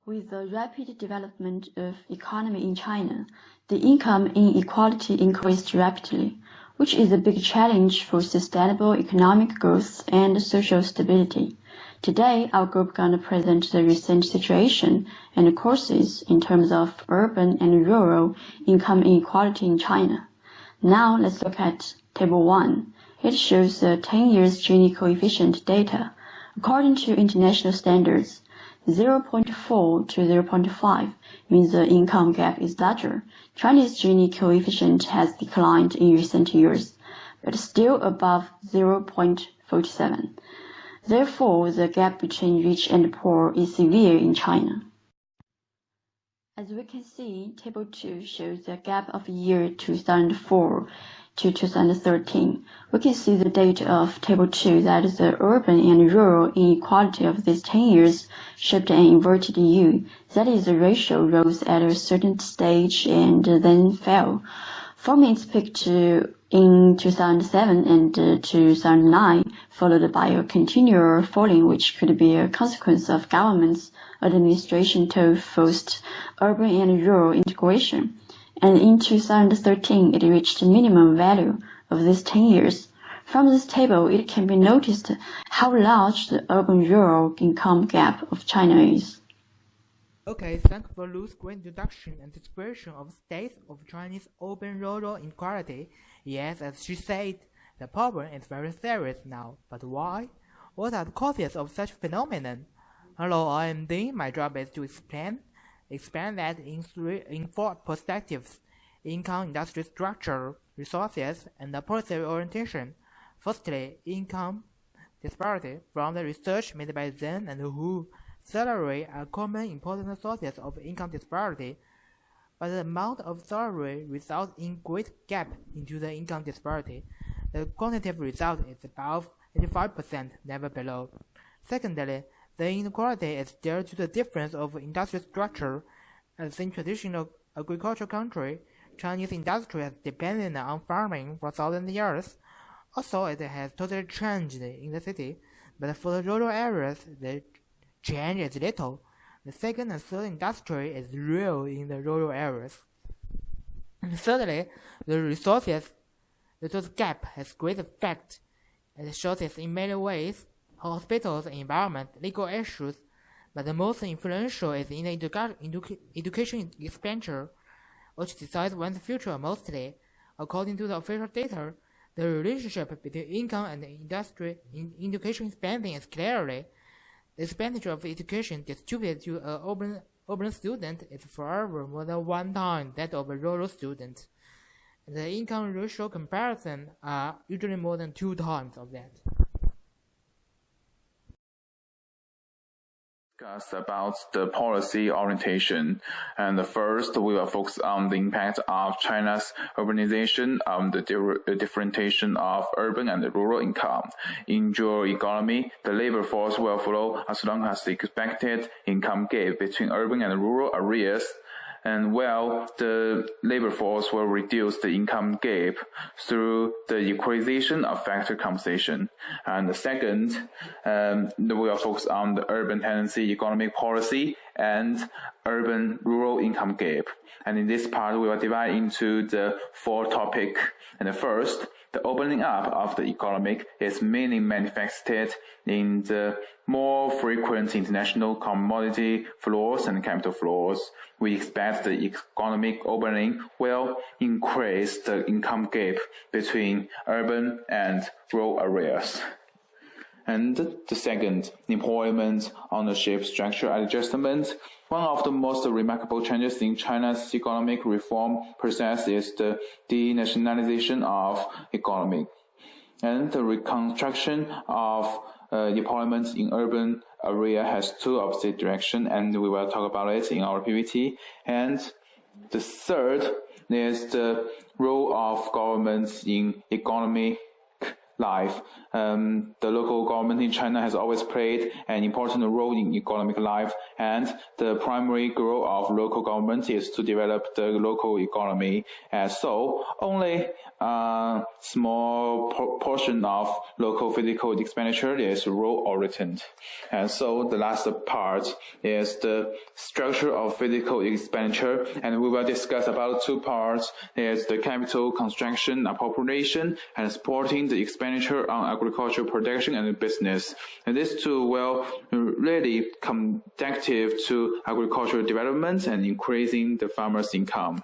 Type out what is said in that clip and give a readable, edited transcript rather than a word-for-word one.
With the rapid development of economy in China, the income inequality increased rapidly, which is a big challenge for sustainable economic growth and social stability. Today, our group gonna present the recent situation and courses in terms of urban and rural income inequality in China. Now, let's look at Table 1. It shows the 10 years Gini coefficient data. According to international standards, 0.4 to 0.5 means the income gap is larger. Chinese Gini coefficient has declined in recent years, but still above 0.47. Therefore, the gap between rich and poor is severe in China. As we can see, Table 2 shows the gap of year 2004 to 2013. We can see the data of Table 2 that the urban and rural inequality of these 10 years shaped an inverted U. That is, the ratio rose at a certain stage and then fell, forming its peak in 2007 and 2009, followed by a continual falling, which could be a consequence of government's administration to forced urban and rural integration. And in 2013, it reached the minimum value of these 10 years. From this table, it can be noticed how large the urban-rural income gap of China is. Okay, thanks for Lu's great introduction and description of the state of Chinese urban-rural inequality. Yes, as she said, the problem is very serious now. But why? What are the causes of such phenomenon? Hello, I am Dean. My job is to explain that in four perspectives: income, industry structure, resources, and the policy orientation. Firstly, income disparity. From the research made by Zhen and Hu, salary are common important sources of income disparity, but the amount of salary results in great gap into the income disparity. The quantitative result is above 85%, never below. Secondly, the inequality is due to the difference of industry structure. As in traditional agricultural country, Chinese industry has depended on farming for thousands of years. Also, it has totally changed in the city, but for the rural areas, the change is little. The second and third industry is real in the rural areas. And thirdly, the resource gap has great effect. It shows it in many ways: hospitals, environment, legal issues, but the most influential is in the education expenditure, which decides one's future mostly. According to the official data, the relationship between income and industry in education spending is clearly: the expenditure of education distributed to an urban student is forever more than 1 time that of a rural student. The income ratio comparison are usually more than 2 times of that. Discuss about the policy orientation, and first we will focus on the impact of China's urbanization on the differentiation of urban and rural income. In rural economy, the labor force will follow as long as the expected income gap between urban and rural areas, and while the labor force will reduce the income gap through the equalization of factor compensation. And the second, we will focus on the urban tendency economic policy and urban-rural income gap. And in this part, we will divide into the 4 topics. And the first, the opening up of the economy is mainly manifested in the more frequent international commodity flows and capital flows. We expect the economic opening will increase the income gap between urban and rural areas. And the second, employment, ownership, structure adjustment. One of the most remarkable changes in China's economic reform process is the denationalization of economy. And the reconstruction of employment in urban area has 2 opposite directions, and we will talk about it in our PPT. And the third is the role of governments in economic life. The local government in China has always played an important role in economic life, and the primary goal of local government is to develop the local economy. And so only a small portion of local physical expenditure is rule-oriented. And so the last part is the structure of physical expenditure, and we will discuss about two parts. Is the capital construction, appropriation, and supporting the expenditure on agricultural production and business. And these two will really conducive to agricultural development and increasing the farmers' income.